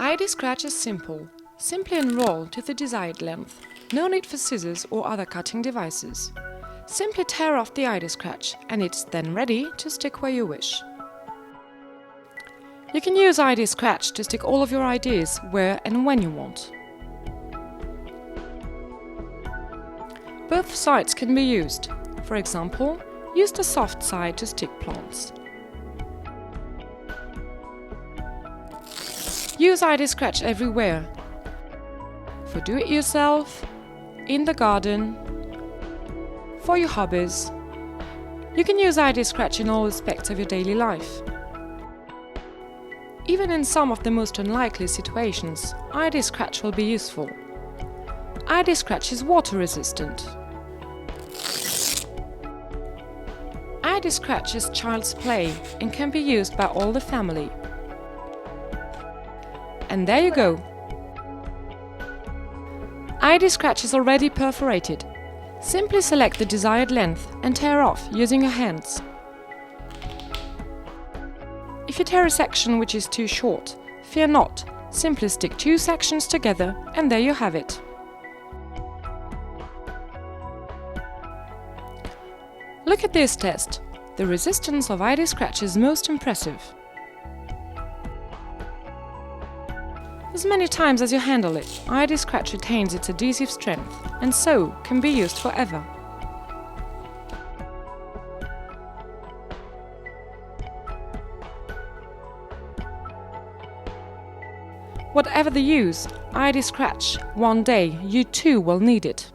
ID scratch is simple. Simply unroll to the desired length. No need for scissors or other cutting devices. Simply tear off the ID scratch and it's then ready to stick where you wish. You can use ID scratch to stick all of your IDs where and when you want. Both sides can be used. For example, use the soft side to stick plants. Use ID scratch everywhere. For do-it-yourself, in the garden, for your hobbies. You can use ID scratch in all aspects of your daily life. Even in some of the most unlikely situations, ID scratch will be useful. ID scratch is water resistant. ID scratch is child's play and can be used by all the family. And there you go! ID scratch is already perforated. Simply select the desired length and tear off using your hands. If you tear a section which is too short, fear not, simply stick two sections together and there you have it. Look at this test. The resistance of ID scratch is most impressive. As many times as you handle it, ID scratch retains its adhesive strength and so can be used forever. Whatever the use, ID scratch, one day you too will need it.